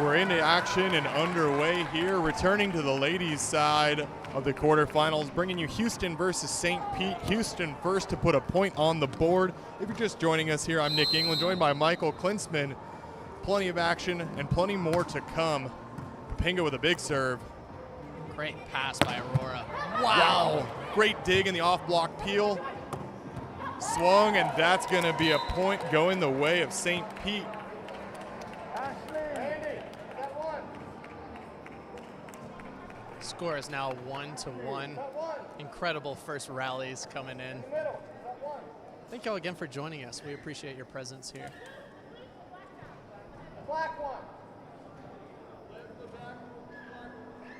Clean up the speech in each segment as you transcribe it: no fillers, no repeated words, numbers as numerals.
We're into action and underway here. Returning to the ladies' side of the quarterfinals, bringing you Houston versus St. Pete. Houston first to put a point on the board. If you're just joining us here, I'm Nick England, joined by Michael Klinsman. Plenty of action and plenty more to come. Poppinga with a big serve. Great pass by Aurora. Wow. Great dig in the off-block peel. Swung, and that's going to be a point going the way of St. Pete. Score is now 1-1. Incredible first rallies coming in. Thank y'all again for joining us. We appreciate your presence here.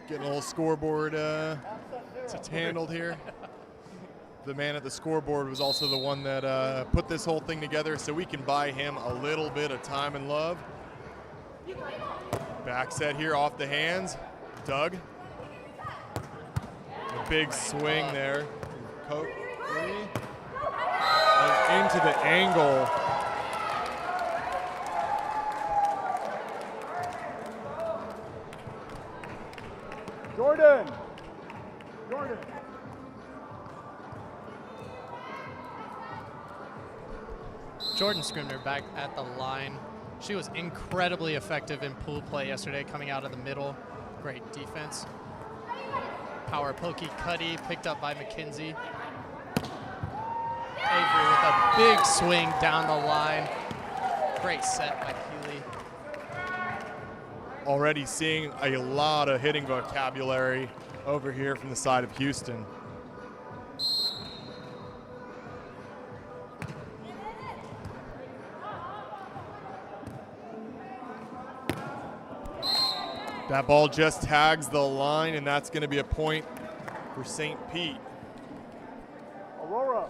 Getting a little scoreboard handled here. The man at the scoreboard was also the one that put this whole thing together, so we can buy him a little bit of time and love. Back set here off the hands. Doug. A big swing there. Coakley. And into the angle. Jordyn. Jordyn Scribner back at the line. She was incredibly effective in pool play yesterday, coming out of the middle. Great defense. Power pokey cutty picked up by McKenzie. Avery with a big swing down the line. Great set by Keelie. Already seeing a lot of hitting vocabulary over here from the side of Houston. That ball just tags the line, and that's going to be a point for St. Pete. Aurora.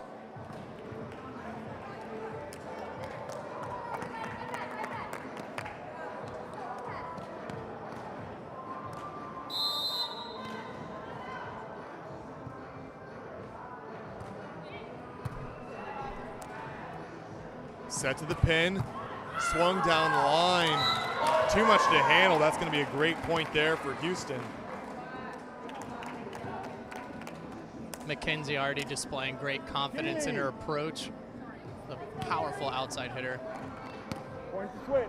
Set to the pin, swung down the line. Too much to handle. That's going to be a great point there for Houston. McKenzie already displaying great confidence in her approach. A powerful outside hitter. Point to switch.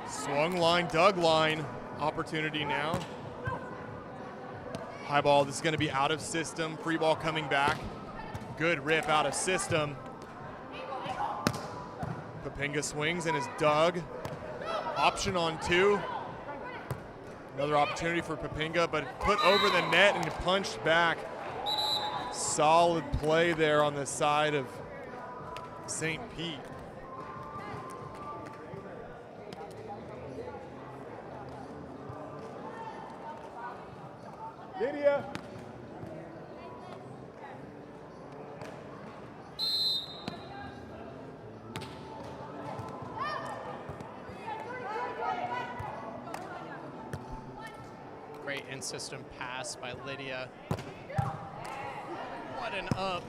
Swung line, dug line. Opportunity now. High ball, this is going to be out of system. Free ball coming back. Good rip out of system. Poppinga swings and is dug. Option on two. Another opportunity for Poppinga, but put over the net and punched back. Solid play there on the side of St. Pete. Lydia. Great in-system pass by Lydia. What an up.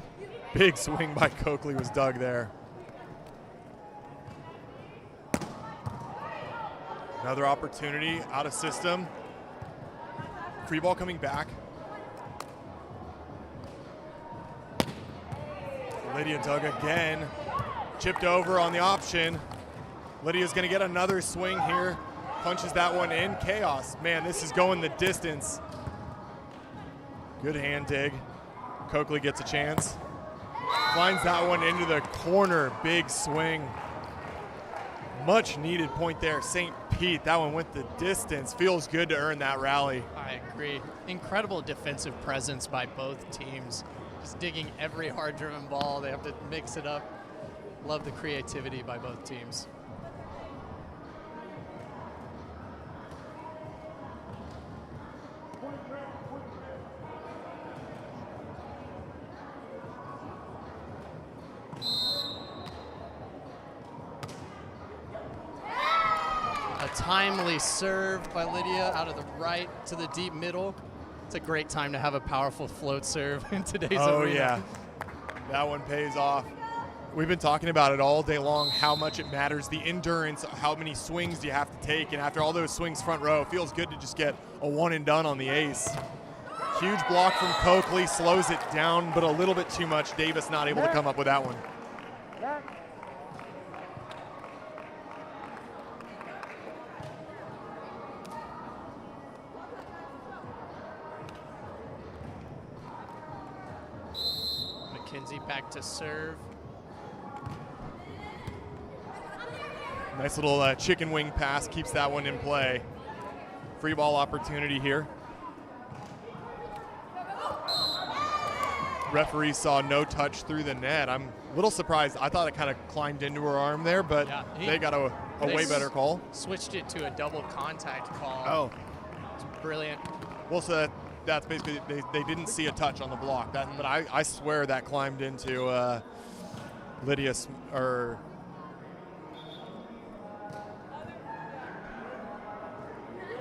Big swing by Coakley was dug there. Another opportunity out of system. Free ball coming back. Lydia dug again. Chipped over on the option. Lydia's going to get another swing here. Punches that one in. Chaos. Man, this is going the distance. Good hand dig. Coakley gets a chance. Finds that one into the corner. Big swing. Much needed point there. St. Pete, that one went the distance. Feels good to earn that rally. I agree. Incredible defensive presence by both teams. Just digging every hard-driven ball. They have to mix it up. Love the creativity by both teams. Timely serve by Lydia out of the right to the deep middle. It's a great time to have a powerful float serve in today's Oh, arena. yeah. That one pays off. We've been talking about it all day long, how much it matters, the endurance, how many swings do you have to take, and after all those swings front row, it feels good to just get a one and done on the ace. Huge block from Coakley, slows it down, but a little bit too much. Davis not able to come up with that one. McKenzie back to serve. Nice little chicken wing pass, keeps that one in play. Free ball opportunity here. Referee saw no touch through the net. I'm a little surprised. I thought it kind of climbed into her arm there, but Yeah, they got a way better call. Switched it to a double contact call. Oh. It's brilliant. Well, so that's basically, they didn't see a touch on the block. But I swear that climbed into Lydia, or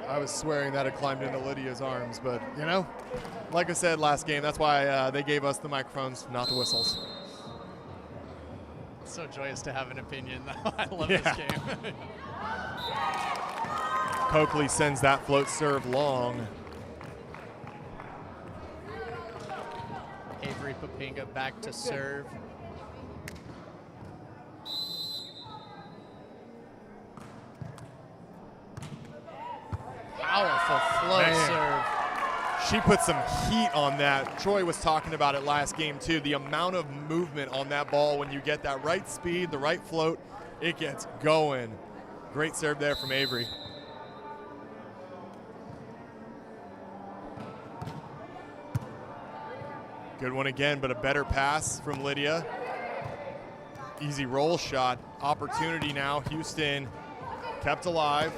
I was swearing that it climbed into Lydia's arms, but you know, like I said last game, that's why they gave us the microphones, not the whistles. It's so joyous to have an opinion, though. I love Yeah. this game. Coakley sends that float serve long. Avery Poppinga back to serve. Powerful float Man. serve. She put some heat on that. Troy was talking about it last game too. The amount of movement on that ball when you get that right speed, the right float, it gets going. Great serve there from Avery. Good one again, but a better pass from Lydia. Easy roll shot. Opportunity now. Houston kept alive.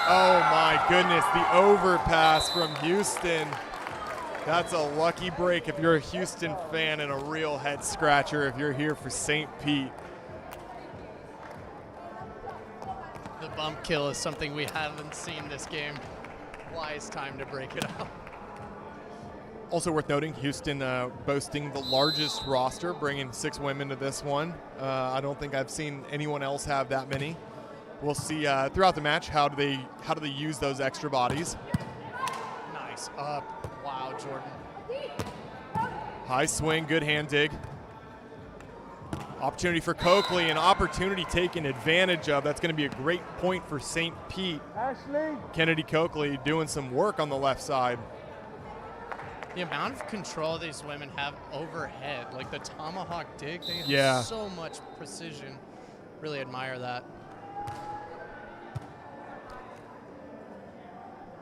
Oh my goodness, the overpass from Houston. That's a lucky break if you're a Houston fan and a real head scratcher if you're here for St. Pete. The bump kill is something we haven't seen this game. Wise time to break it up. Also worth noting, Houston boasting the largest roster, bringing 6 women to this one. I don't think I've seen anyone else have that many. We'll see throughout the match how do they use those extra bodies. Nice up. Wow, Jordyn. High swing, good hand dig. Opportunity for Coakley, an opportunity taken advantage of. That's going to be a great point for St. Pete. Ashley. Kennedy Coakley doing some work on the left side. The amount of control these women have overhead, like the tomahawk dig, they have Yeah. so much precision. Really admire that.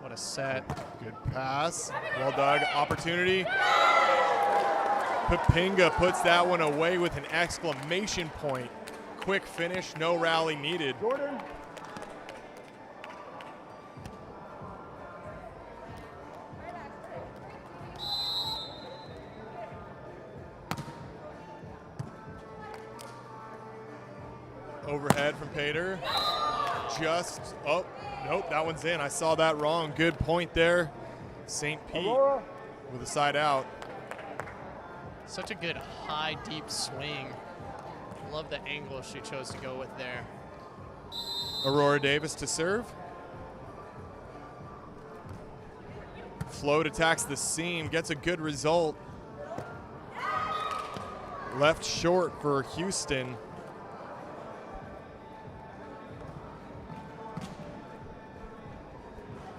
What a set. Good pass. Well dug. Opportunity. Poppinga puts that one away with an exclamation point. Quick finish, no rally needed. Jordyn. Overhead from Pater. Oh, nope, that one's in. I saw that wrong. Good point there. St. Pete Aurora. with a side out. Such a good high, deep swing. Love the angle she chose to go with there. Aurora Davis to serve. Float attacks the seam, gets a good result. Left short for Houston.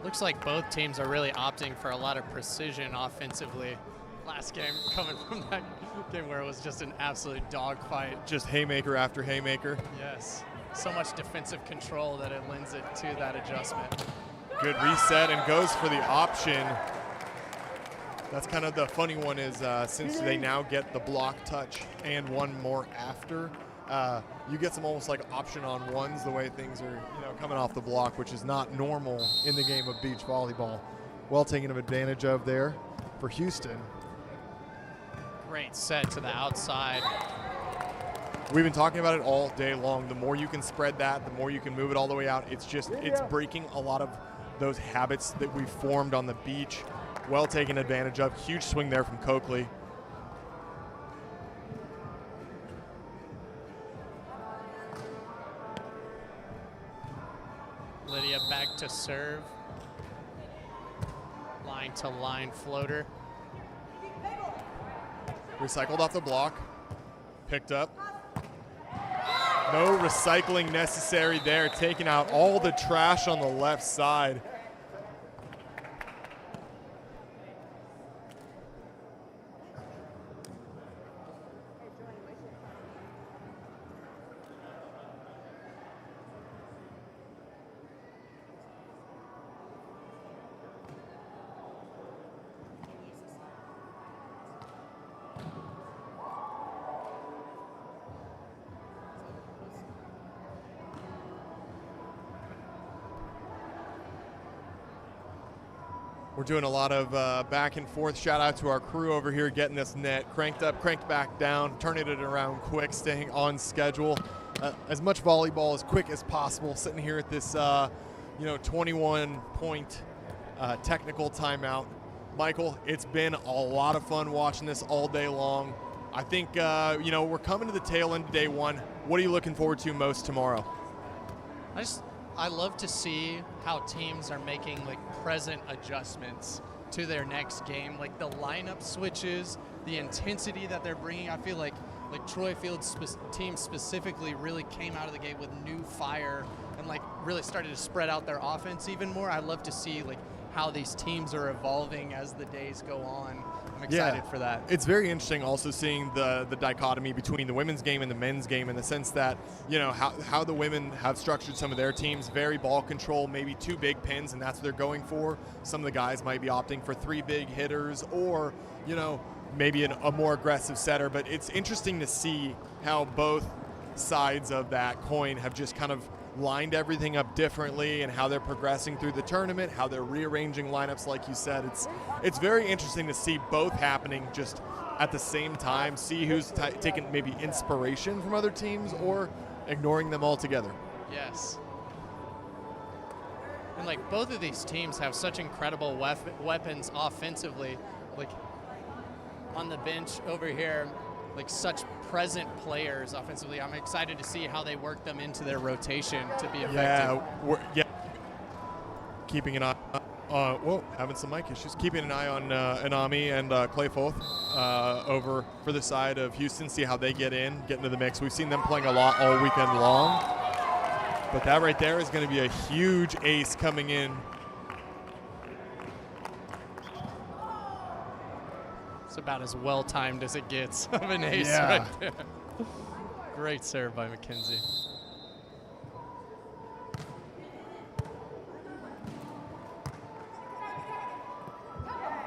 Looks like both teams are really opting for a lot of precision offensively. Last game coming from that game where it was just an absolute dogfight. Just haymaker after haymaker. Yes, so much defensive control that it lends it to that adjustment. Good reset and goes for the option. That's kind of the funny one is since they now get the block touch and one more after, you get some almost like option on ones the way things are coming off the block, which is not normal in the game of beach volleyball. Well taken advantage of there for Houston. Great set to the outside. We've been talking about it all day long. The more you can spread that, the more you can move it all the way out. It's just, it's breaking a lot of those habits that we formed on the beach. Well taken advantage of. Huge swing there from Coakley. Lydia back to serve. Line to line floater. Recycled off the block. Picked up. No recycling necessary there. Taking out all the trash on the left side. We're doing a lot of back and forth. Shout out to our crew over here getting this net cranked up, cranked back down, turning it around quick, staying on schedule. As much volleyball as quick as possible. Sitting here at this, 21-point technical timeout. Michael, it's been a lot of fun watching this all day long. I think, we're coming to the tail end of day one. What are you looking forward to most tomorrow? I love to see how teams are making present adjustments to their next game, like the lineup switches, the intensity that they're bringing. I feel like Troy Field's team specifically really came out of the gate with new fire and really started to spread out their offense even more. I love to see how these teams are evolving as the days go on. I'm excited for that. It's very interesting also seeing the dichotomy between the women's game and the men's game in the sense that, how the women have structured some of their teams, very ball control, maybe 2 big pins, and that's what they're going for. Some of the guys might be opting for 3 big hitters or, maybe a more aggressive setter. But it's interesting to see how both sides of that coin have just kind of lined everything up differently and how they're progressing through the tournament, how they're rearranging lineups like you said. It's very interesting to see both happening just at the same time, see who's taking maybe inspiration from other teams or ignoring them altogether. Yes. And both of these teams have such incredible weapons offensively. On the bench over here, such present players offensively. I'm excited to see how they work them into their rotation to be effective. Keeping an eye having some mic issues. Keeping an eye on Inami and Kliefoth over for the side of Houston, see how they get into the mix. We've seen them playing a lot all weekend long. But that right there is going to be a huge ace coming in. It's about as well-timed as it gets of an ace right there. Great serve by McKenzie.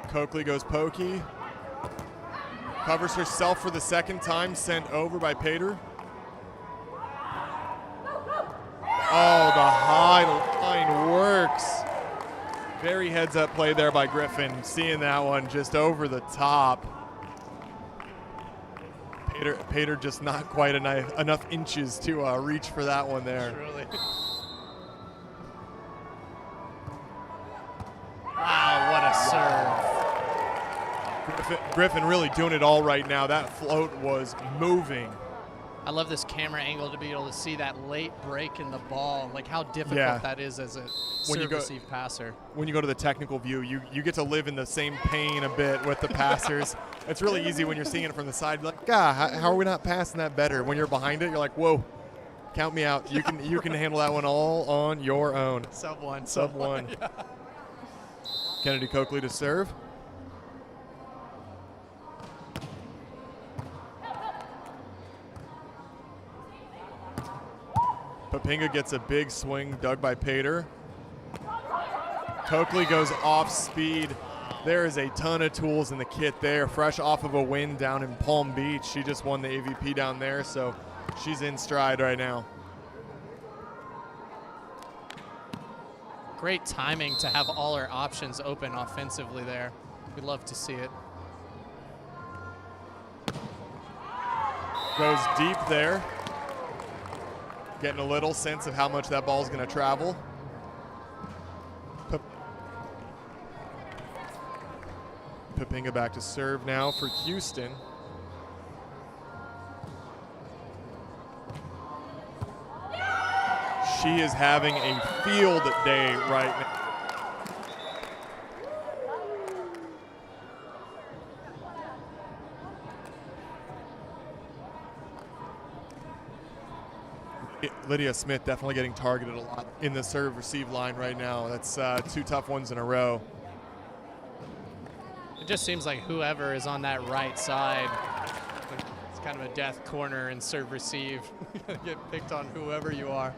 Coakley goes pokey. Covers herself for the second time, sent over by Pater. Oh, the high line works. Very heads-up play there by Griffin. Seeing that one just over the top. Pater just not quite enough inches to reach for that one there. Truly. Wow, what a serve. Griffin really doing it all right now. That float was moving. I love this camera angle to be able to see that late break in the ball, how difficult that is as a serve-receive passer. When you go to the technical view, you get to live in the same pain a bit with the passers. It's really easy when you're seeing it from the side. You're like, how are we not passing that better? When you're behind it, you're like, whoa, count me out. You can handle that one all on your own. Sub one. Yeah. Kennedy Coakley to serve. Poppinga gets a big swing dug by Pater. Coakley goes off speed. There is a ton of tools in the kit there. Fresh off of a win down in Palm Beach. She just won the AVP down there, so she's in stride right now. Great timing to have all her options open offensively there. We'd love to see it. Goes deep there. Getting a little sense of how much that ball is going to travel. Poppinga back to serve now for Houston. She is having a field day right now. Lydia Smith definitely getting targeted a lot in the serve-receive line right now. That's 2 tough ones in a row. It just seems like whoever is on that right side, it's kind of a death corner and serve-receive. Get picked on whoever you are.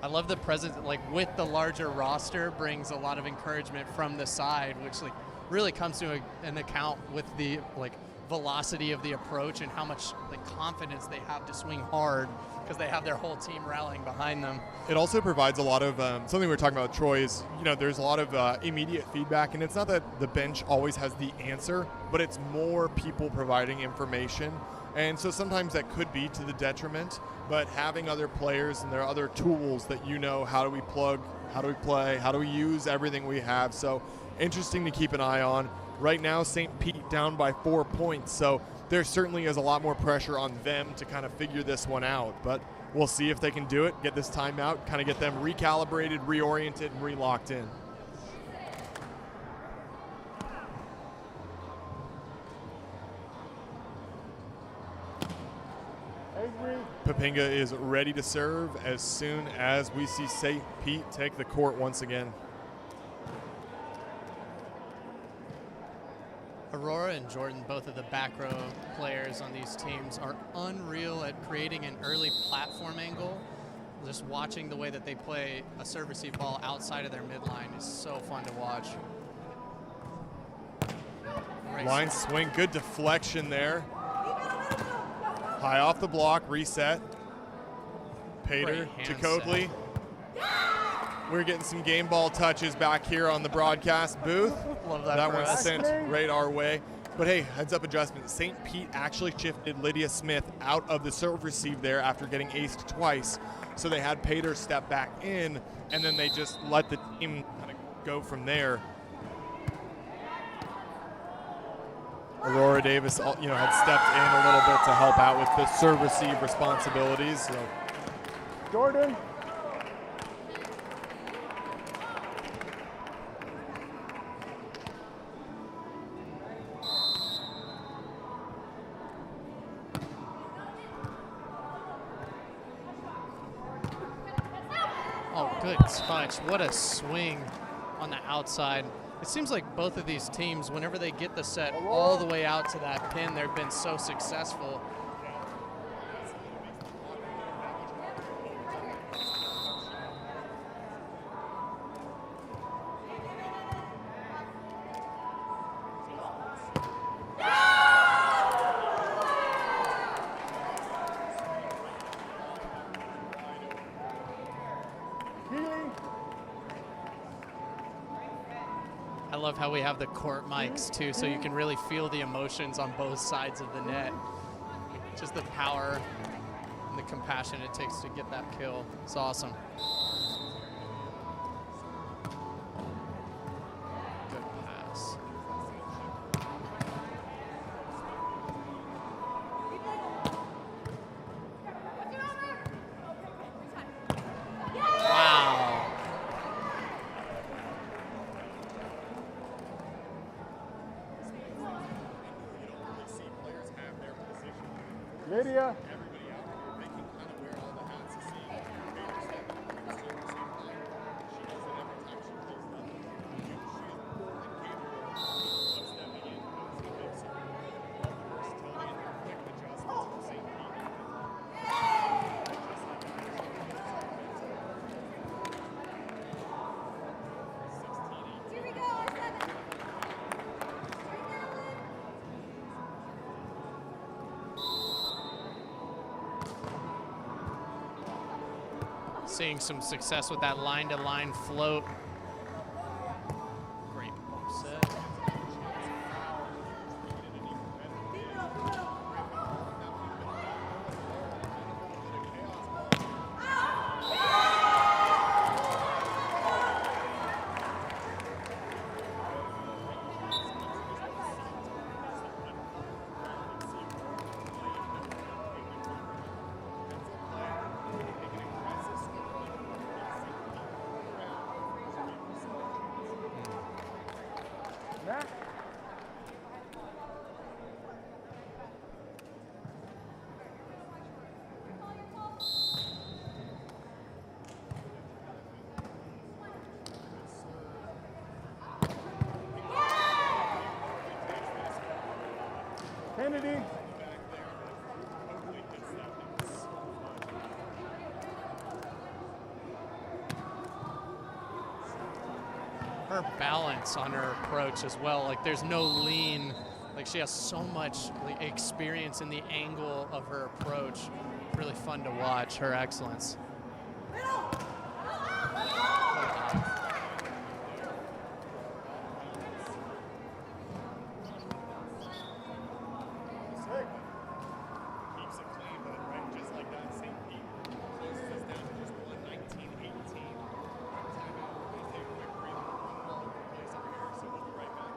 I love the presence, like with the larger roster, brings a lot of encouragement from the side, which like really comes to an account with the like velocity of the approach and how much like confidence they have to swing hard because they have their whole team rallying behind them. It also provides a lot of something we were talking about with Troy is, you know, there's a lot of immediate feedback, and it's not that the bench always has the answer, but it's more people providing information. And so sometimes that could be to the detriment, but having other players and there are other tools that, you know, how do we plug, how do we play, how do we use everything we have. So interesting to keep an eye on. Right now, St. Pete down by 4 points, so there certainly is a lot more pressure on them to kind of figure this one out. But we'll see if they can do it, get this timeout, kind of get them recalibrated, reoriented, and re-locked in. Avery. Poppinga is ready to serve as soon as we see St. Pete take the court once again. Aurora and Jordyn, both of the back row players on these teams, are unreal at creating an early platform angle. Just watching the way that they play a serve-receive ball outside of their midline is so fun to watch. Line swing, good deflection there. High off the block, reset. Pater to Coakley. We're getting some game ball touches back here on the broadcast booth. Love that. That one's sent right our way. But hey, heads up adjustment. St. Pete actually shifted Lydia Smith out of the serve receive there after getting aced twice. So they had Pater step back in, and then they just let the team kind of go from there. Aurora Davis, you know, had stepped in a little bit to help out with the serve receive responsibilities. So. Jordyn. Oh, good touch. What a swing on the outside. It seems like both of these teams, whenever they get the set all the way out to that pin, they've been so successful. Keelie. I love how we have the court mics too, so you can really feel the emotions on both sides of the net. Just the power and the compassion it takes to get that kill. It's awesome. Good pass. Wow. Lydia. Seeing some success with that line-to-line float. Great bump set. Kennedy. Her balance on her approach as well. Like there's no lean. Like she has so much experience in the angle of her approach. Really fun to watch, her excellence. Keeps it clean, but right, just like that, St. Pete closes us down to just 119-18. Timeout. We'll take a quick breather. Ball plays over here, so we'll be right back.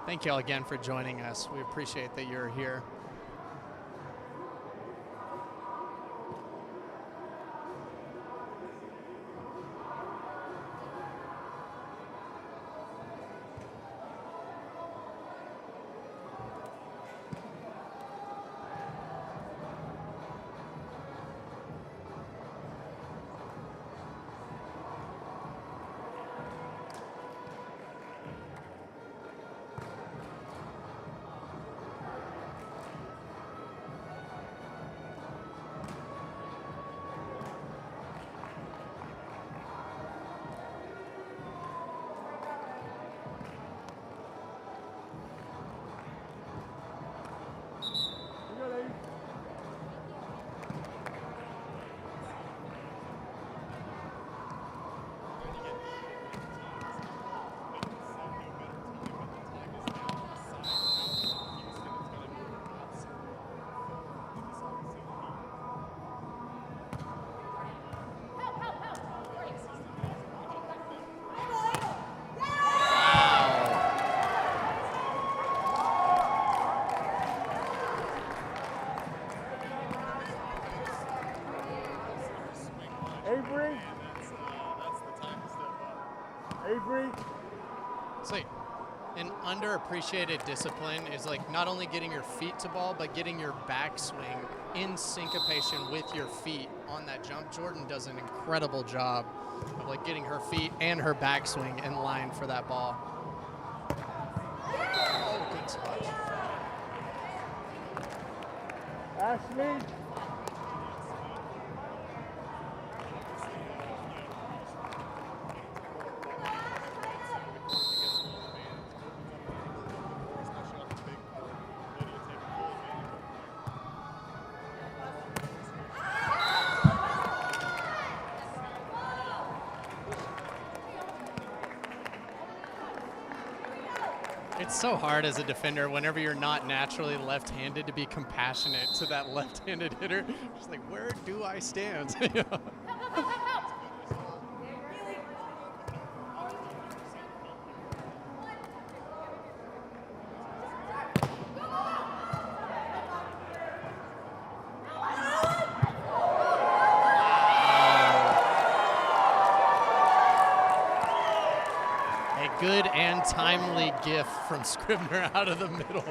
Thank you all again for joining us. We appreciate that you're here. Avery. That's the time to step up. Avery. It's like an underappreciated discipline is like not only getting your feet to ball, but getting your backswing in syncopation with your feet on that jump. Jordyn does an incredible job of like getting her feet and her backswing in line for that ball. Oh, good touch. Ashley. It's so hard as a defender whenever you're not naturally left-handed to be compassionate to that left-handed hitter. Just like, where do I stand? You know? Good and timely gift from Scribner out of the middle.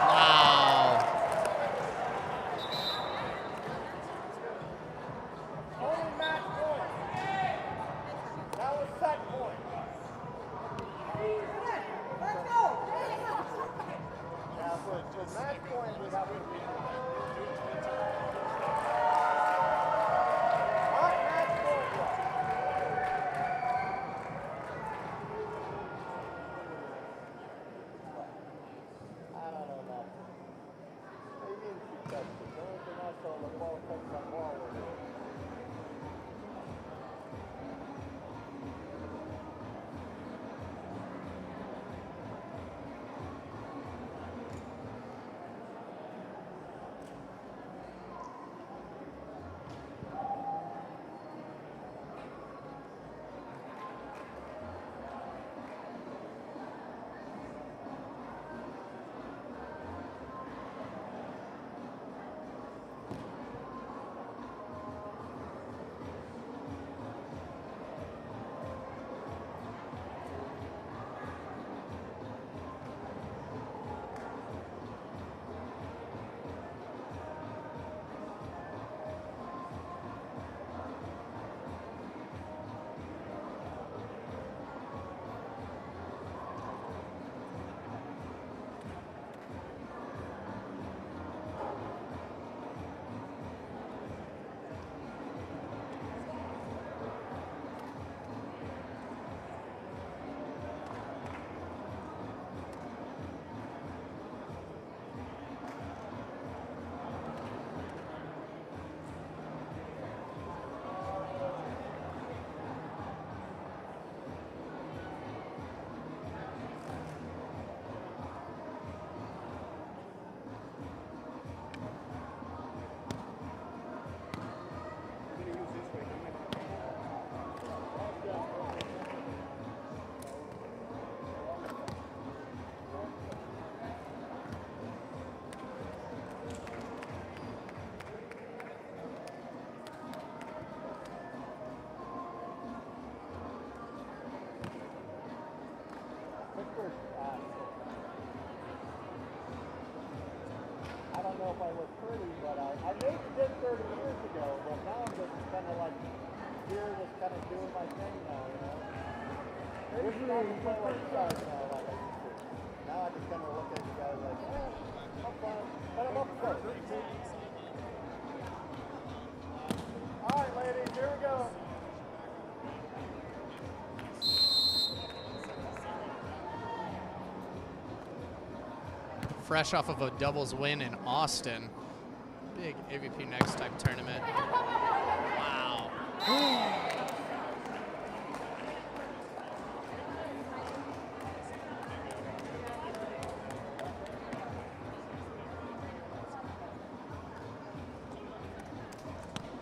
Wow. Only match point. That was set point. Yeah, for match point, we have to be know if I look pretty, but I maybe did 30 years ago, but now I'm just kind of like here, just kind of doing my thing now, you know. Maybe not to play like you guys now, like I used to. Now I just kind of look at you guys like, oh, I'm fine, but I'm up close. All right, ladies, here we go. Fresh off of a doubles win in Austin. Big AVP Next type tournament. Wow.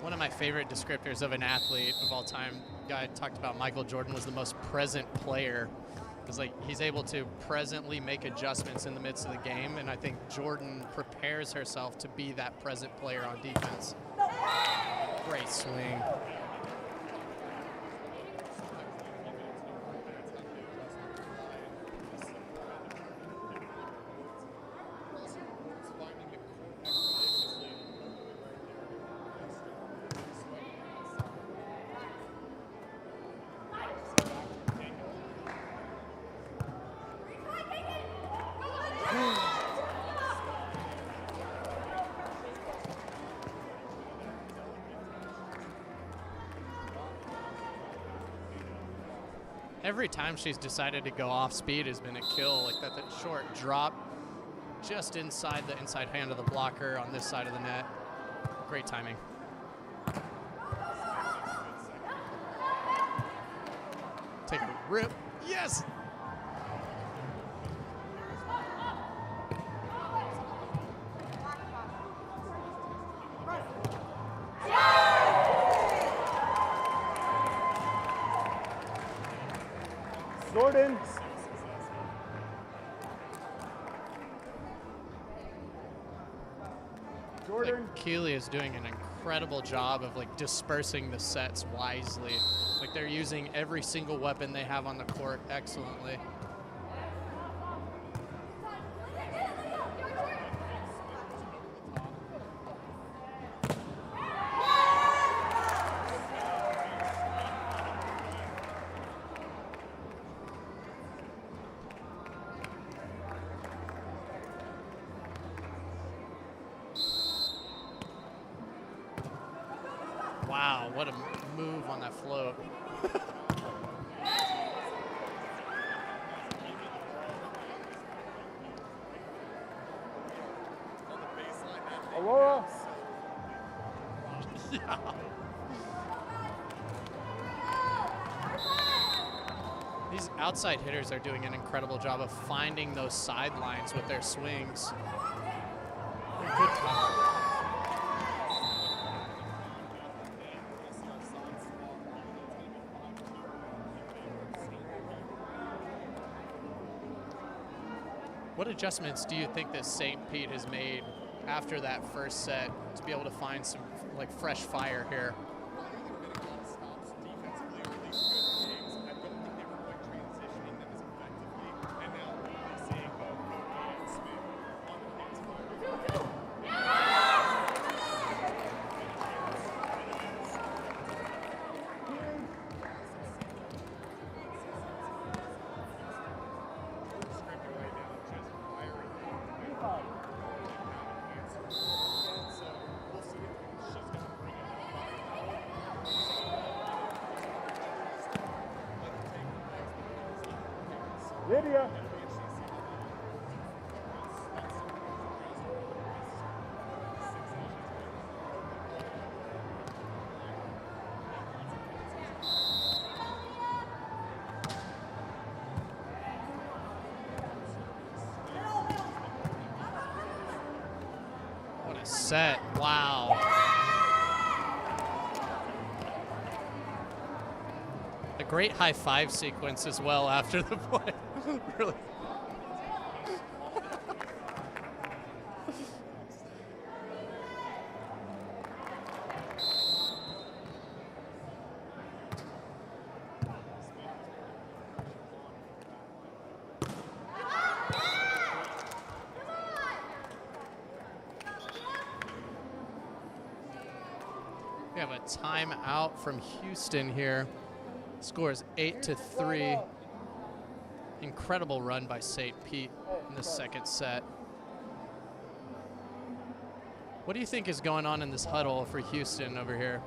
One of my favorite descriptors of an athlete of all time, guy talked about Michael Jordyn was the most present player. It's like he's able to presently make adjustments in the midst of the game, and I think Jordyn prepares herself to be that present player on defense. Great swing. Every time she's decided to go off speed has been a kill, like that short drop just inside the inside hand of the blocker on this side of the net. Great timing. Take a rip. Yes! Jordyn. Like, Keelie is doing an incredible job of like dispersing the sets wisely. Like they're using every single weapon they have on the court excellently. Wow, what a move on that float. Aurora. Yeah. These outside hitters are doing an incredible job of finding those sidelines with their swings. Good time. What adjustments do you think that St. Pete has made after that first set to be able to find some like fresh fire here? Lydia. What a set. Wow. A great high five sequence as well after the play. Really. We have a timeout from Houston here. Score is 8-3. Incredible run by St. Pete in the second set. What do you think is going on in this huddle for Houston over here?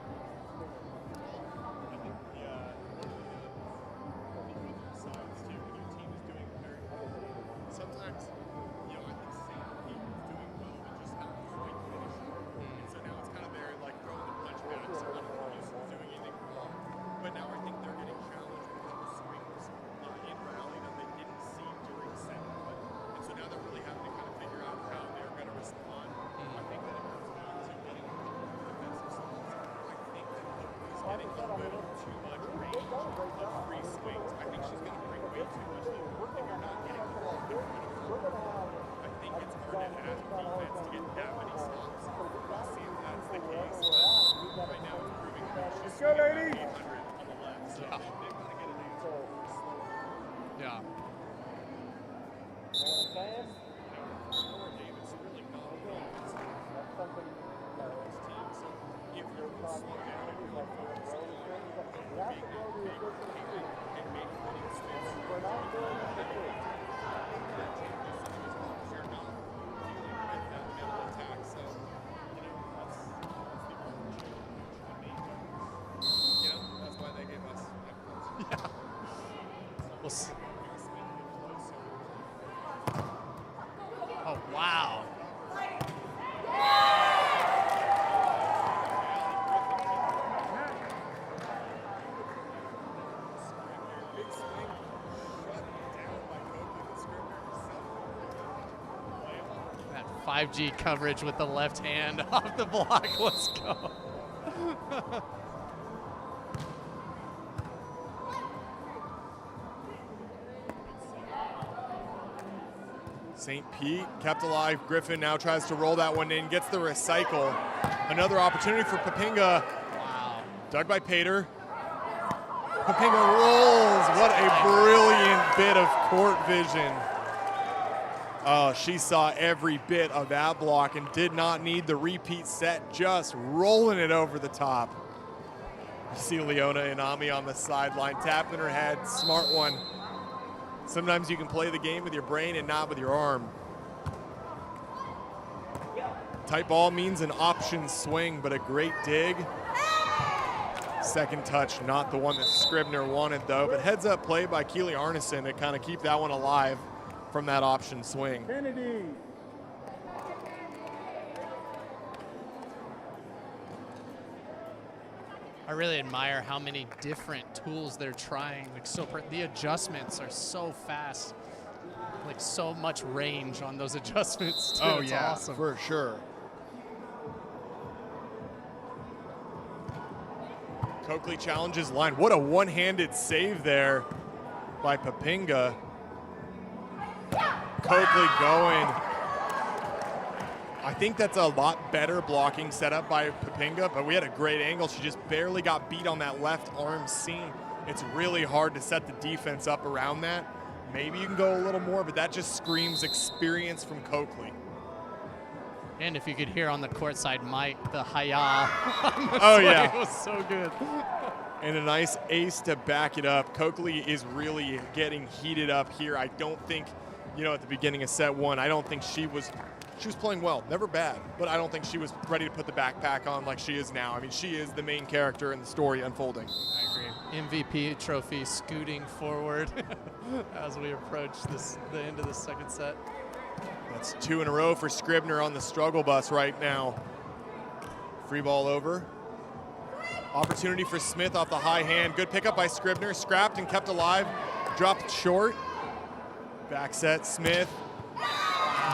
Oh, wow. That 5G coverage with the left hand off the block. Let's go. St. Pete kept alive. Griffin now tries to roll that one in, gets the recycle. Another opportunity for Poppinga. Wow. Dug by Pater. Poppinga rolls. What a brilliant bit of court vision. Oh, she saw every bit of that block and did not need the repeat set, just rolling it over the top. You see Leona Inami on the sideline, tapping her head. Smart one. Sometimes you can play the game with your brain and not with your arm. Tight ball means an option swing, but a great dig. Second touch, not the one that Scribner wanted though, but heads up play by Keelie Arneson to kind of keep that one alive from that option swing. Kennedy. I really admire how many different tools they're trying. Like the adjustments are so fast. Like so much range on those adjustments too. Oh it's yeah, awesome. for sure. Coakley challenges line. What a one-handed save there by Poppinga. Coakley going. I think that's a lot better blocking setup by Poppinga, but we had a great angle. She just barely got beat on that left arm seam. It's really hard to set the defense up around that. Maybe you can go a little more, but that just screams experience from Coakley. And if you could hear on the courtside mic, the hi-ya. Oh yeah. It was so good. And a nice ace to back it up. Coakley is really getting heated up here. I don't think, at the beginning of set one, I don't think she was playing well, never bad, but I don't think she was ready to put the backpack on like she is now. I mean, she is the main character in the story unfolding. I agree. MVP trophy scooting forward as we approach the end of the second set. That's 2 in a row for Scribner on the struggle bus right now. Free ball over. Opportunity for Smith off the high hand. Good pickup by Scribner. Scrapped and kept alive. Dropped short. Back set, Smith.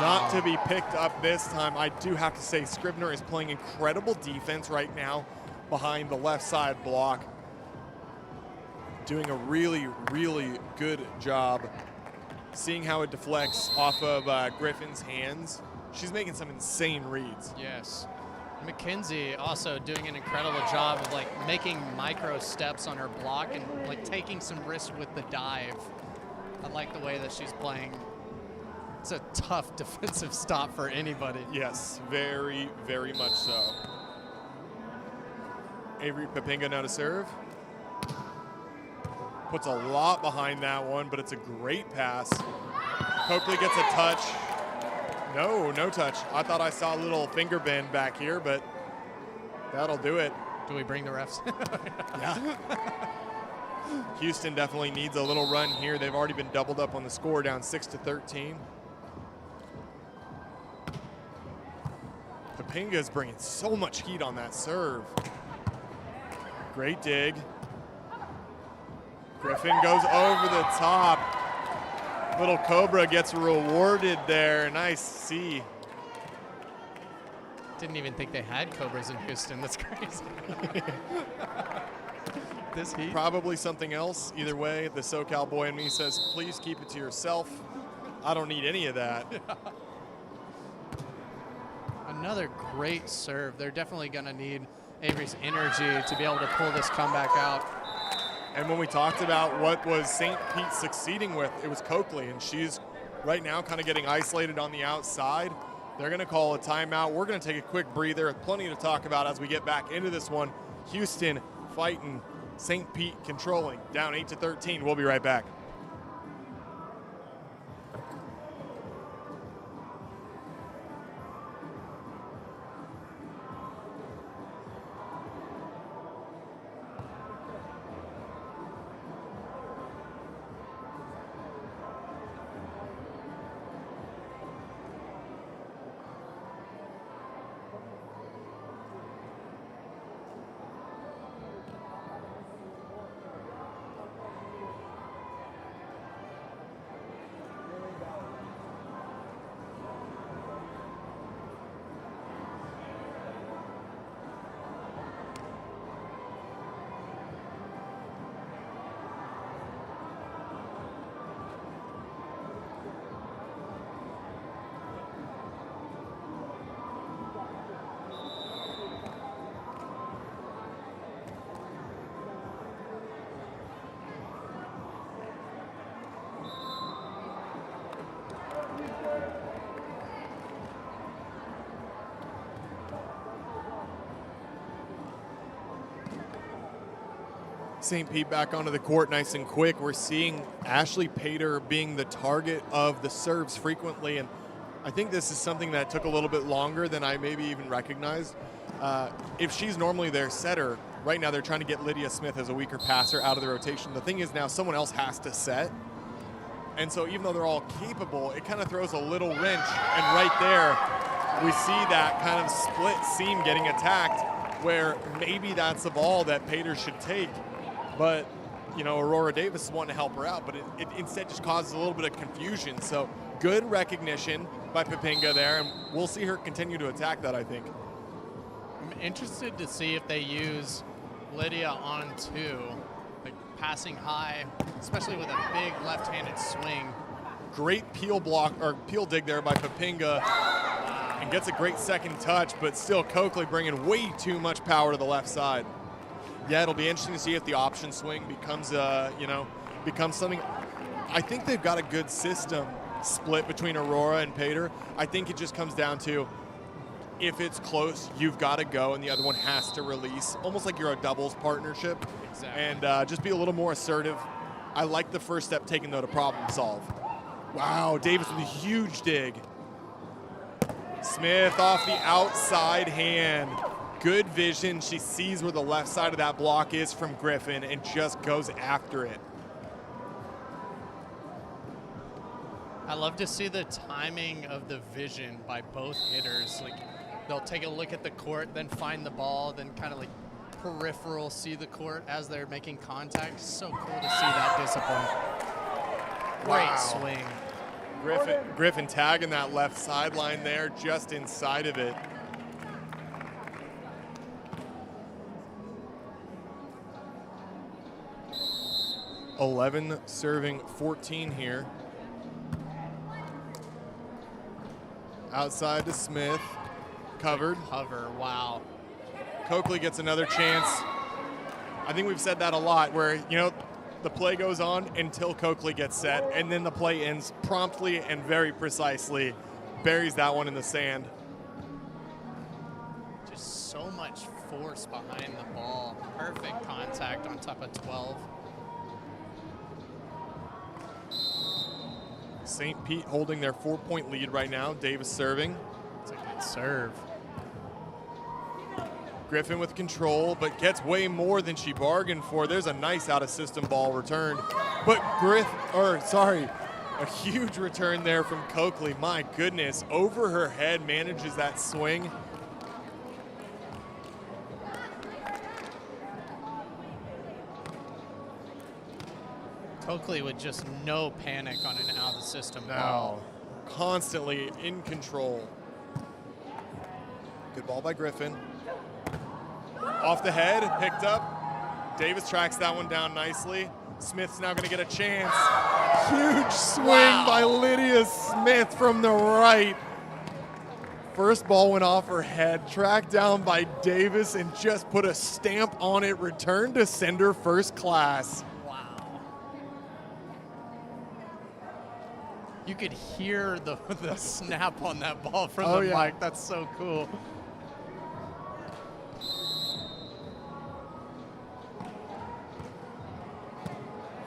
Not to be picked up this time. I do have to say Scribner is playing incredible defense right now behind the left side block. Doing a really, really good job seeing how it deflects off of Griffin's hands. She's making some insane reads. Yes. Mackenzie also doing an incredible job of making micro steps on her block and taking some risk with the dive. I like the way that she's playing. It's a tough defensive stop for anybody. Yes, very, very much so. Avery Poppinga now to serve. Puts a lot behind that one, but it's a great pass. Coakley gets a touch. No touch. I thought I saw a little finger bend back here, but that'll do it. Do we bring the refs? Yeah. Houston definitely needs a little run here. They've already been doubled up on the score, down 6-13. Poppinga's bringing so much heat on that serve. Great dig. Griffin goes over the top. Little Cobra gets rewarded there. Nice C. Didn't even think they had Cobras in Houston. That's crazy. This heat? Probably something else. Either way, the SoCal boy in me says, please keep it to yourself. I don't need any of that. Another great serve. They're definitely going to need Avery's energy to be able to pull this comeback out. And when we talked about what was St. Pete succeeding with, it was Coakley, and she's right now kind of getting isolated on the outside. They're going to call a timeout. We're going to take a quick breather. Plenty to talk about as we get back into this one. Houston fighting, St. Pete controlling, down 8-13. We'll be right back. St. Pete back onto the court nice and quick. We're seeing Ashley Pater being the target of the serves frequently, and I think this is something that took a little bit longer than I maybe even recognized. If she's normally their setter, right now they're trying to get Lydia Smith as a weaker passer out of the rotation. The thing is now someone else has to set, and so even though they're all capable, it kind of throws a little wrench, and right there we see that kind of split seam getting attacked where maybe that's the ball that Pater should take. But, you know, Aurora Davis is wanting to help her out, but it instead just causes a little bit of confusion. So good recognition by Poppinga there, and we'll see her continue to attack that, I think. I'm interested to see if they use Lydia on two, like passing high, especially with a big left-handed swing. Great peel block or peel dig there by Poppinga, and gets a great second touch, but still Coakley bringing way too much power to the left side. Yeah, it'll be interesting to see if the option swing becomes, becomes something. I think they've got a good system split between Aurora and Pater. I think it just comes down to if it's close, you've got to go, and the other one has to release, almost like you're a doubles partnership. Exactly. And just be a little more assertive. I like the first step taken, though, to problem solve. Wow, Davis with a huge dig. Smith off the outside hand. Good vision. She sees where the left side of that block is from Griffin and just goes after it. I love to see the timing of the vision by both hitters. Like, they'll take a look at the court, then find the ball, then kind of like peripheral see the court as they're making contact. So cool to see that discipline. Great swing. Griffin tagging that left sideline there, just inside of it. Serving 14 here. Outside to Smith, covered. Cover, wow. Coakley gets another chance. I think we've said that a lot where, you know, the play goes on until Coakley gets set, and then the play ends promptly and very precisely. Buries that one in the sand. Just so much force behind the ball. Perfect contact on top of 12. St. Pete holding their 4-point lead right now. Davis serving. It's a good serve. Griffin with control, but gets way more than she bargained for. There's a nice out-of-system ball returned. But a huge return there from Coakley. My goodness, over her head manages that swing. Coakley with just no panic on an out-of-the-system Now, ball. constantly in control. Good ball by Griffin. Off the head, picked up. Davis tracks that one down nicely. Smith's now gonna get a chance. Huge swing by Lydia Smith from the right. First ball went off her head, tracked down by Davis, and just put a stamp on it. Return to sender first class. Wow. You could hear the snap on that ball from the mic. That's so cool.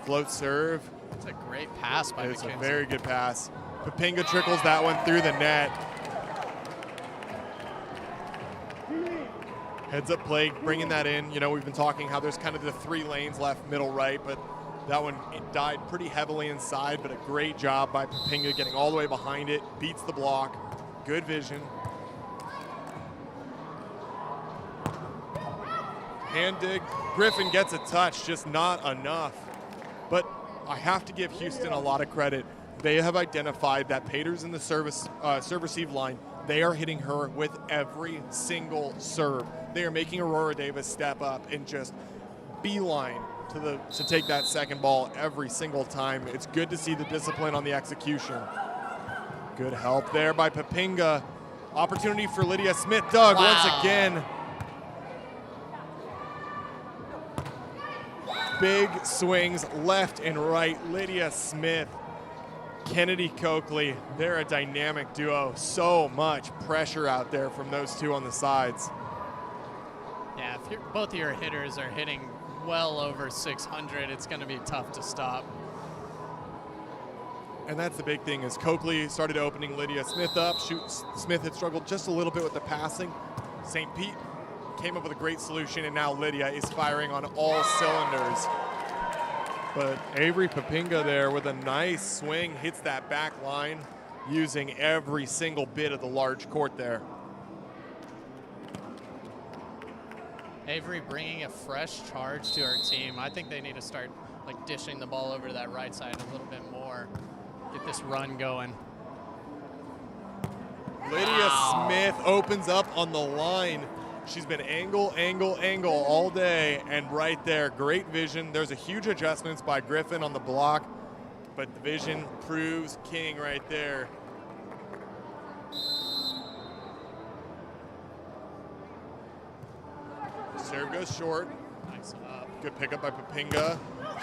Float serve. It's a great pass by It's McKenzie. a very good pass. Poppinga trickles that one through the net. Heads up play, bringing that in. You know, we've been talking how there's kind of the 3 lanes left, middle, right, but that one it died pretty heavily inside, but a great job by Poppinga getting all the way behind it, beats the block. Good vision. Hand dig. Griffin gets a touch, just not enough. But I have to give Houston a lot of credit. They have identified that Pater's in the serve-receive line. They are hitting her with every single serve. They are making Aurora Davis step up and just beeline to take that second ball every single time. It's good to see the discipline on the execution. Good help there by Poppinga. Opportunity for Lydia Smith. Doug once again. Big swings left and right. Lydia Smith, Kennedy Coakley, they're a dynamic duo. So much pressure out there from those two on the sides. Yeah, if both of your hitters are hitting well over 600, it's going to be tough to stop. And that's the big thing is Coakley started opening Lydia Smith up. Smith had struggled just a little bit with the passing. St. Pete came up with a great solution, and now Lydia is firing on all cylinders. But Avery Poppinga there with a nice swing, hits that back line using every single bit of the large court there. Avery bringing a fresh charge to her team. I think they need to start like dishing the ball over to that right side a little bit more. Get this run going. Lydia Smith opens up on the line. She's been angle all day, and right there, great vision. There's a huge adjustments by Griffin on the block, but the vision proves king right there. Serve goes short. Nice up. Good pickup by Poppinga.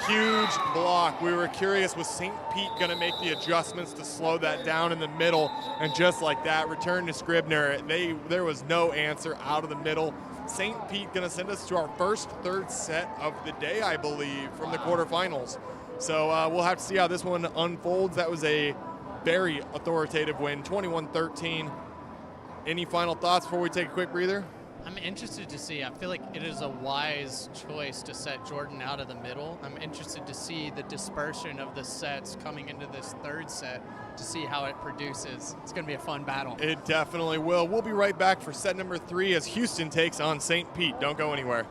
Huge block. We were curious, was St. Pete going to make the adjustments to slow that down in the middle? And just like that, return to Scribner. There was no answer out of the middle. St. Pete going to send us to our first third set of the day, I believe, from the quarterfinals. So we'll have to see how this one unfolds. That was a very authoritative win, 21-13. Any final thoughts before we take a quick breather? I'm interested to see. I feel like it is a wise choice to set Jordyn out of the middle. I'm interested to see the dispersion of the sets coming into this third set to see how it produces. It's going to be a fun battle. It definitely will. We'll be right back for set number 3 as Houston takes on St. Pete. Don't go anywhere.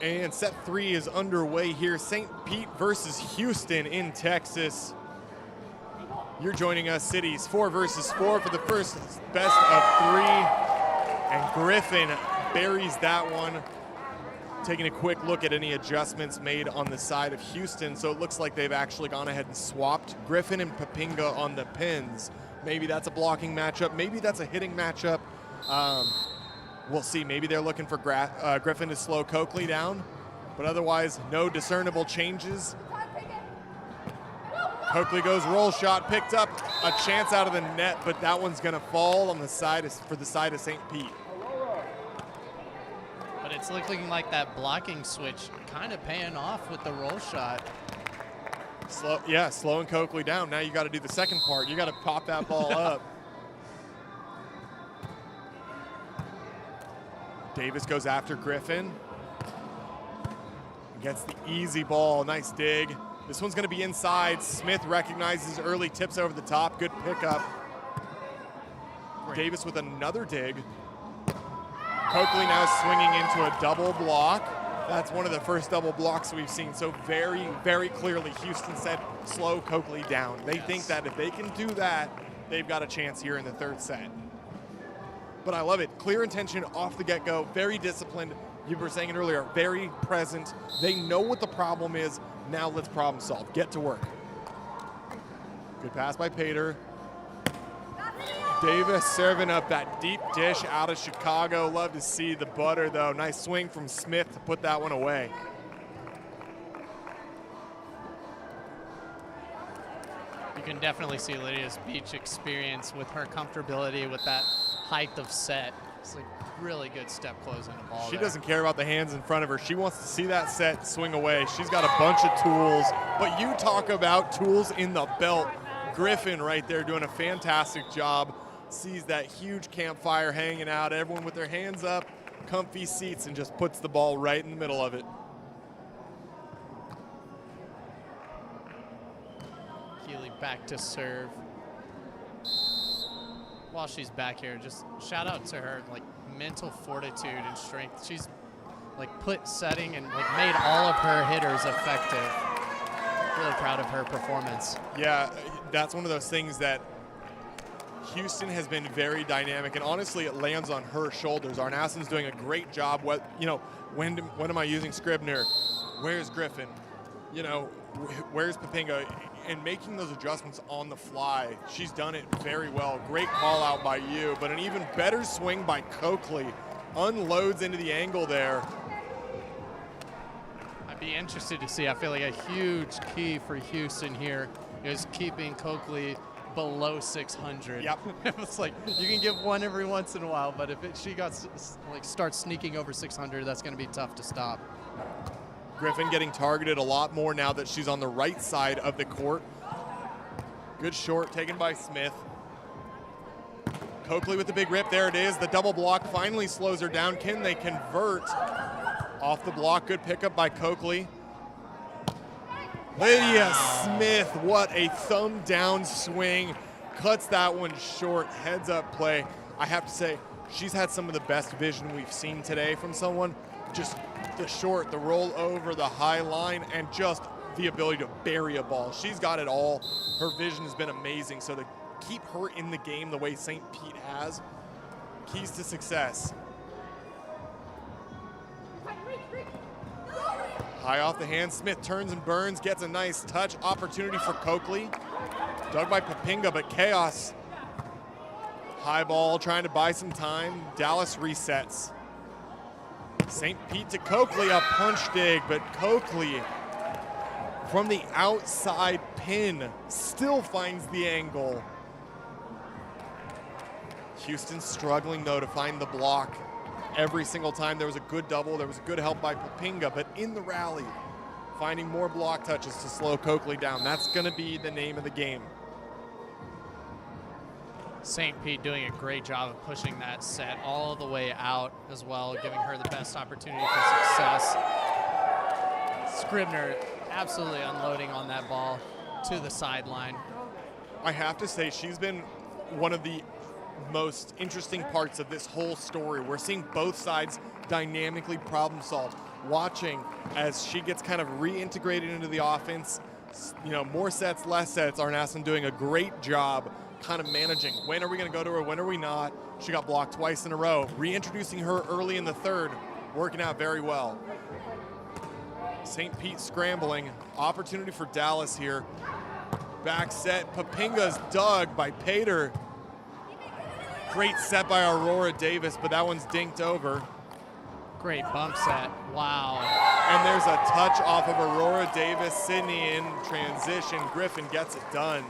And set 3 is underway here. St. Pete versus Houston in Texas. You're joining us, Cities 4 versus 4 for the first best of 3. And Griffin buries that one. Taking a quick look at any adjustments made on the side of Houston. So it looks like they've actually gone ahead and swapped Griffin and Poppinga on the pins. Maybe that's a blocking matchup. Maybe that's a hitting matchup. We'll see. Maybe they're looking for Griffin to slow Coakley down, but otherwise, no discernible changes. Coakley goes roll shot, picked up a chance out of the net, but that one's going to fall on the side for the side of St. Pete. But it's looking like that blocking switch kind of paying off with the roll shot. Slowing Coakley down. Now you got to do the second part. You got to pop that ball up. Davis goes after Griffin. Gets the easy ball, nice dig. This one's gonna be inside. Smith recognizes early, tips over the top, good pickup. Great. Davis with another dig. Coakley now swinging into a double block. That's one of the first double blocks we've seen. So very, very clearly Houston said slow Coakley down. They think that if they can do that, they've got a chance here in the third set. But I love it. Clear intention off the get-go, very disciplined. You were saying it earlier, very present. They know what the problem is. Now let's problem solve. Get to work. Good pass by Pater. Davis serving up that deep dish out of Chicago. Love to see the butter, though. Nice swing from Smith to put that one away. You can definitely see Lydia's beach experience with her comfortability with that height of set. It's like really good step closing the ball. She doesn't care about the hands in front of her. She wants to see that set swing away. She's got a bunch of tools, but you talk about tools in the belt. Griffin right there doing a fantastic job. Sees that huge campfire hanging out, everyone with their hands up, comfy seats, and just puts the ball right in the middle of it. Keelie back to serve. While she's back here, just shout out to her, like mental fortitude and strength. She's like put setting and like made all of her hitters effective. Really proud of her performance. Yeah, that's one of those things that Houston has been very dynamic, and honestly, it lands on her shoulders. Arneson's doing a great job. When am I using Scribner? Where's Griffin? Where's Poppinga? And making those adjustments on the fly. She's done it very well. Great call out by you, but an even better swing by Coakley. Unloads into the angle there. I'd be interested to see. I feel like a huge key for Houston here is keeping Coakley below 600. Yep. It was like you can give one every once in a while, but if she starts sneaking over 600, that's going to be tough to stop. Griffin getting targeted a lot more now that she's on the right side of the court. Good short taken by Smith. Coakley with the big rip. There it is. The double block finally slows her down. Can they convert? Off the block. Good pickup by Coakley. Lydia Smith, what a thumb down swing. Cuts that one short. Heads up play. I have to say, she's had some of the best vision we've seen today from someone. Just the short, the roll over, the high line, and just the ability to bury a ball. She's got it all. Her vision has been amazing. So to keep her in the game the way St. Pete has, keys to success. High off the hand, Smith turns and burns, gets a nice touch. Opportunity for Coakley. Dug by Poppinga, but chaos. High ball, trying to buy some time. Dallas resets. St. Pete to Coakley, a punch dig, but Coakley from the outside pin still finds the angle. Houston struggling though to find the block. Every single time there was a good double, there was a good help by Poppinga, but in the rally, finding more block touches to slow Coakley down. That's gonna be the name of the game. St. Pete doing a great job of pushing that set all the way out as well, giving her the best opportunity for success. Scribner absolutely unloading on that ball to the sideline. I have to say, she's been one of the most interesting parts of this whole story. We're seeing both sides dynamically problem solve. watching as she gets kind of reintegrated into the offense. You know, more sets, less sets. Arneson doing a great job kind of managing. When are we going to go to her? When are we not? She got blocked twice in a row. Reintroducing her early in the third, working out very well. St. Pete scrambling. Opportunity for Dallas here. Back set. Poppinga's dug by Pater. Great set by Aurora Davis, but that one's dinked over. Great bump set. Wow. And there's a touch off of Aurora Davis. Sydney in transition. Griffin gets it done.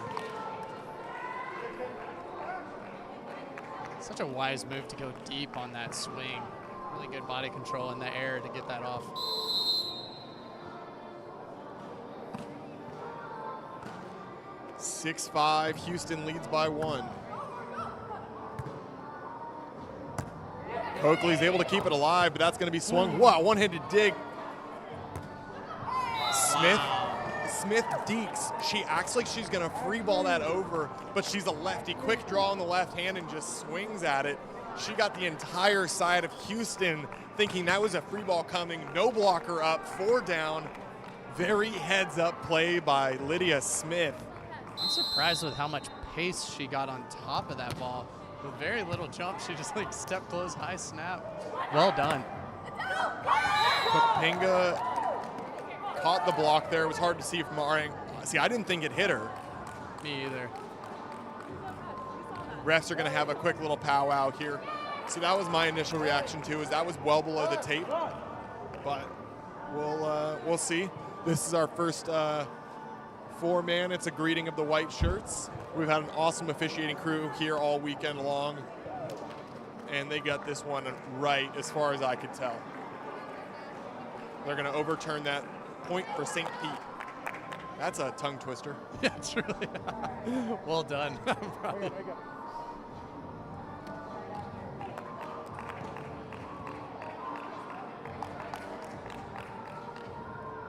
Such a wise move to go deep on that swing. Really good body control in the air to get that off. (6-5), Houston leads by 1. Coakley's able to keep it alive, but that's going to be swung. Wow, one-handed dig. Smith dekes. She acts like she's going to free ball that over, but she's a lefty. Quick draw on the left hand and just swings at it. She got the entire side of Houston thinking that was a free ball coming. No blocker up, 4 down. Very heads-up play by Lydia Smith. I'm surprised with how much pace she got on top of that ball. With very little jump, she just like step close, high snap. Well done. Poppinga caught the block there. It was hard to see from our angle. See, I didn't think it hit her. Me either. Refs are going to have a quick little powwow here. So that was my initial reaction too, is that was well below the tape. But we'll see. This is our first 4-man. It's a greeting of the white shirts. We've had an awesome officiating crew here all weekend long, and they got this one right as far as I could tell. They're going to overturn that point for St. Pete. That's a tongue twister. Yeah, it's really well done.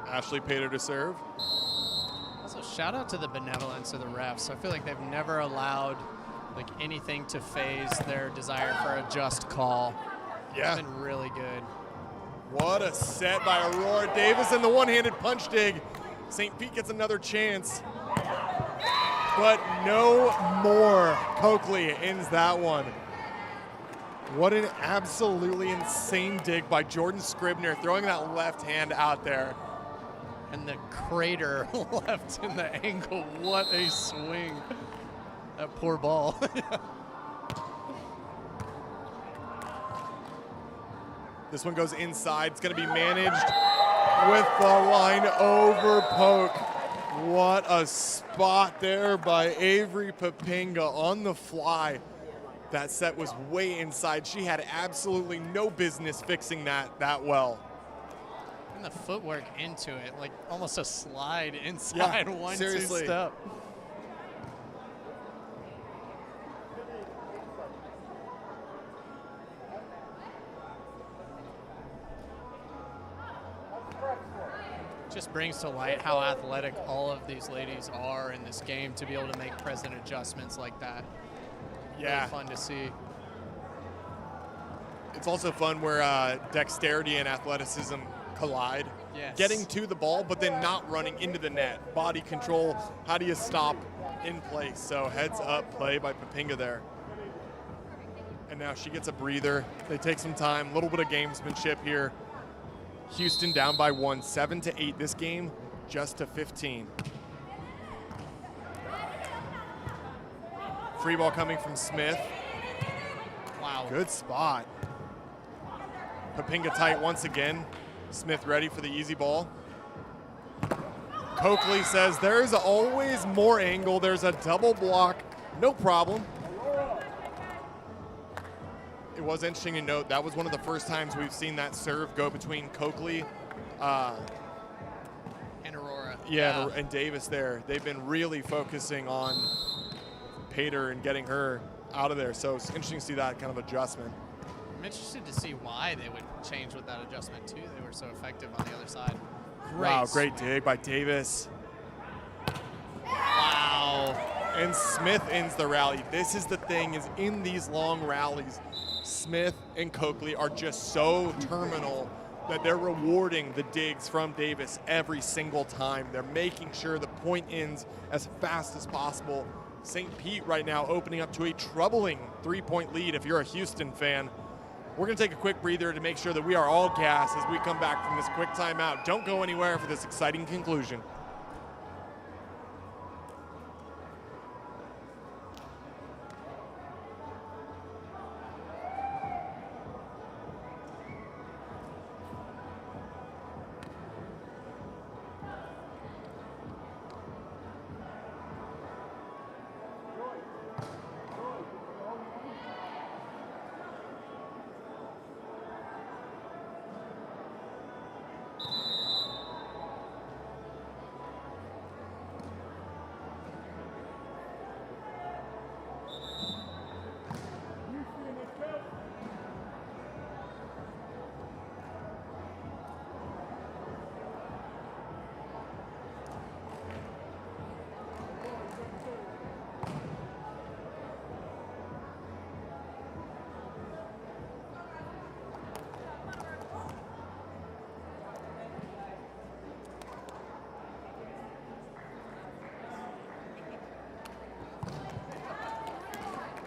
Ashley Pater to serve. Also, shout out to the benevolence of the refs. I feel like they've never allowed like anything to phase their desire for a just call. Yeah. It's been really good. What a set by Aurora Davis and the one-handed punch dig. St. Pete gets another chance, but no more. Coakley ends that one. What an absolutely insane dig by Jordyn Scribner, throwing that left hand out there. And the crater left in the ankle. What a swing. That poor ball. This one goes inside. It's going to be managed with the line over poke. What a spot there by Avery Poppinga on the fly. That set was way inside. She had absolutely no business fixing that well. And the footwork into it, like almost a slide inside. Yeah, 1-2 seriously. step. Just brings to light how athletic all of these ladies are in this game to be able to make present adjustments like that. Yeah. Really fun to see. It's also fun where dexterity and athleticism collide. Yes. Getting to the ball, but then not running into the net. Body control, how do you stop in place? So heads up play by Poppinga there. And now she gets a breather. They take some time, a little bit of gamesmanship here. Houston down by 1, 7-8 this game, just to 15. Free ball coming from Smith. Wow. Good spot. Poppinga tight once again. Smith ready for the easy ball. Coakley says there's always more angle. There's a double block. No problem. It was interesting to note that was one of the first times we've seen that serve go between Coakley And Aurora. yeah, and Davis there. They've been really focusing on Pater and getting her out of there. So it's interesting to see that kind of adjustment. I'm interested to see why they would change with that adjustment too. They were so effective on the other side. Wow, great dig by Davis. Wow. And Smith ends the rally. This is the thing, is in these long rallies, Smith and Coakley are just so terminal that they're rewarding the digs from Davis every single time. They're making sure the point ends as fast as possible. St. Pete right now opening up to a troubling 3-point lead if you're a Houston fan. We're going to take a quick breather to make sure that we are all gassed as we come back from this quick timeout. Don't go anywhere for this exciting conclusion.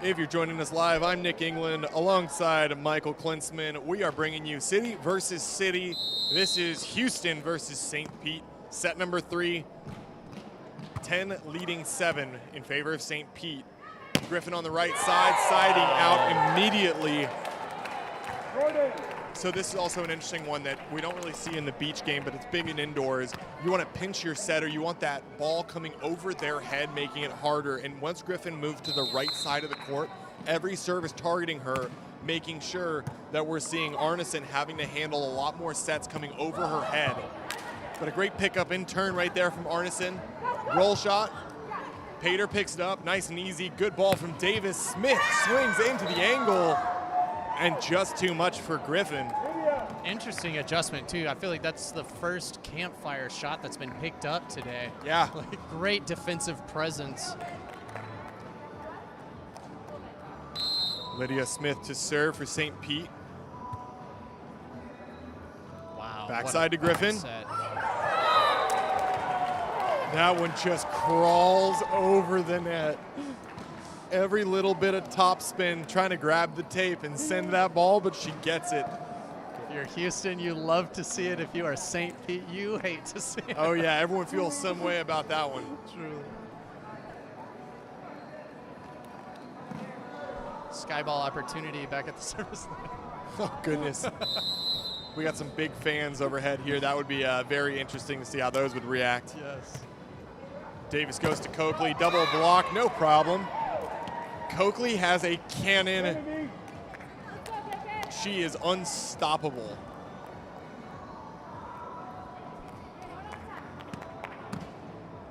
If you're joining us live, I'm Nick England alongside Michael Klinsman. We are bringing you City versus City. This is Houston versus St. Pete. Set number 3, 10 leading 7 in favor of St. Pete. Griffin on the right side, siding out immediately. So this is also an interesting one that we don't really see in the beach game, but it's big in indoors. You want to pinch your setter. You want that ball coming over their head, making it harder. And once Griffin moved to the right side of the court, every serve is targeting her, making sure that we're seeing Arneson having to handle a lot more sets coming over her head. But a great pickup in turn right there from Arneson. Roll shot. Pater picks it up, nice and easy. Good ball from Davis. Smith swings into the angle, and just too much for Griffin. Interesting adjustment, too. I feel like that's the first campfire shot that's been picked up today. Yeah. Like, great defensive presence. Lydia Smith to serve for St. Pete. Wow. Backside to Griffin. Set. That one just crawls over the net. Every little bit of top spin trying to grab the tape and send that ball, but she gets it. If you're Houston, you love to see it. If you are St. Pete, you hate to see it. Oh yeah, everyone feels some way about that one. Truly. Skyball opportunity back at the service line. Oh goodness. We got some big fans overhead here. That would be very interesting to see how those would react. Yes. Davis goes to Coakley, double block, no problem. Coakley has a cannon. She is unstoppable.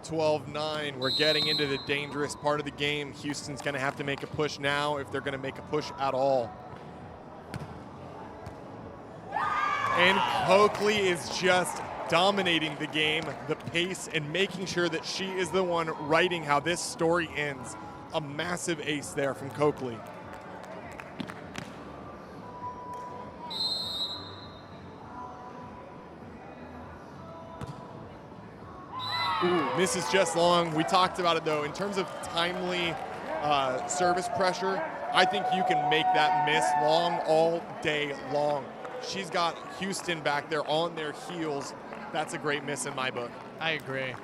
(12-9). We're getting into the dangerous part of the game. Houston's going to have to make a push now if they're going to make a push at all. And Coakley is just dominating the game, the pace, and making sure that she is the one writing how this story ends. A massive ace there from Coakley. Ooh, misses just long. We talked about it though. In terms of timely service pressure, I think you can make that miss long all day long. She's got Houston back there on their heels. That's a great miss in my book. I agree.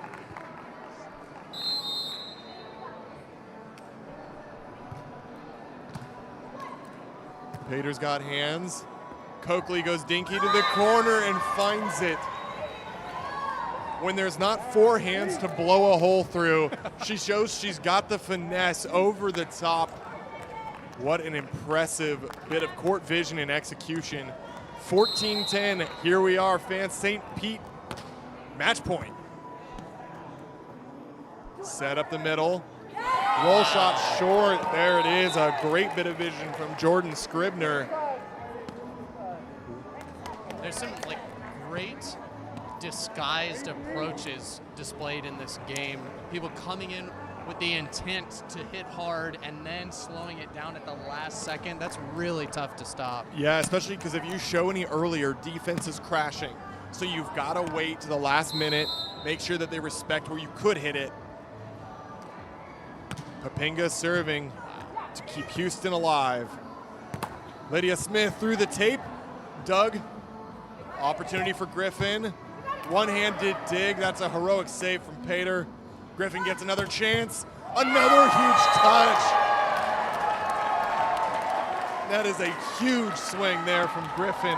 Pater's got hands. Coakley goes dinky to the corner and finds it. When there's not 4 hands to blow a hole through, she shows she's got the finesse over the top. What an impressive bit of court vision and execution. 14-10, here we are, fans. St. Pete, match point. Set up the middle. Roll shot short, there it is. A great bit of vision from Jordyn Scribner. There's some like great disguised approaches displayed in this game. People coming in with the intent to hit hard and then slowing it down at the last second, that's really tough to stop. Yeah, especially because if you show any earlier, defense is crashing. So you've got to wait to the last minute, make sure that they respect where you could hit it. Poppinga serving to keep Houston alive. Lydia Smith through the tape. Doug, opportunity for Griffin. One-handed dig, that's a heroic save from Pater. Griffin gets another chance. Another huge touch. That is a huge swing there from Griffin.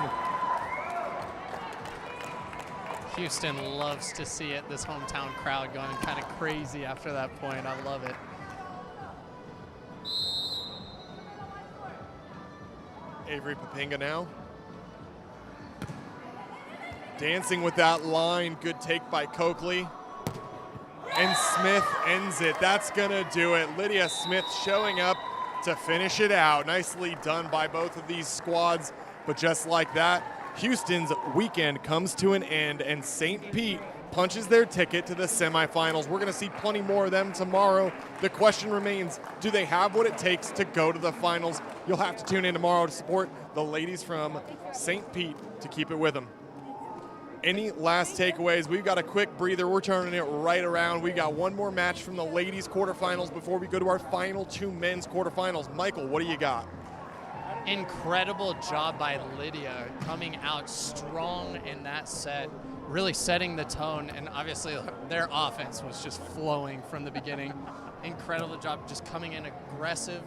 Houston loves to see it, this hometown crowd going kind of crazy after that point. I love it. Avery Poppinga now. Dancing with that line, good take by Coakley. And Smith ends it. That's gonna do it. Lydia Smith showing up to finish it out. Nicely done by both of these squads. But just like that, Houston's weekend comes to an end and St. Pete punches their ticket to the semifinals. We're gonna see plenty more of them tomorrow. The question remains, do they have what it takes to go to the finals? You'll have to tune in tomorrow to support the ladies from St. Pete to keep it with them. Any last takeaways? We've got a quick breather. We're turning it right around. We got one more match from the ladies quarterfinals before we go to our final two men's quarterfinals. Michael, what do you got? Incredible job by Lydia coming out strong in that set, really setting the tone, and obviously their offense was just flowing from the beginning. Incredible job just coming in aggressive,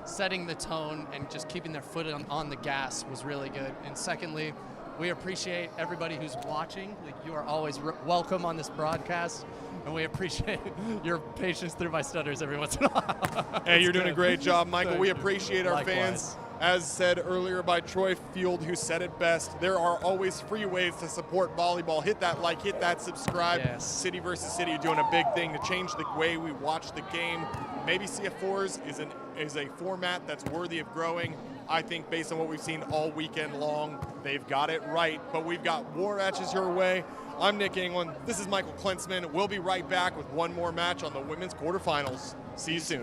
setting the tone, and just keeping their foot on the gas was really good. And secondly, we appreciate everybody who's watching. You are always welcome on this broadcast, and we appreciate your patience through my stutters every once in a while. Hey, you're doing a great job, Michael. Thank We you. appreciate our Likewise. fans. As said earlier by Troy Field, who said it best, there are always free ways to support volleyball. Hit that like, hit that subscribe. Yes. City versus City are doing a big thing to change the way we watch the game. Maybe CF4s is a format that's worthy of growing. I think based on what we've seen all weekend long, they've got it right. But we've got war matches your way. I'm Nick England. This is Michael Klentzman. We'll be right back with one more match on the women's quarterfinals. See you soon.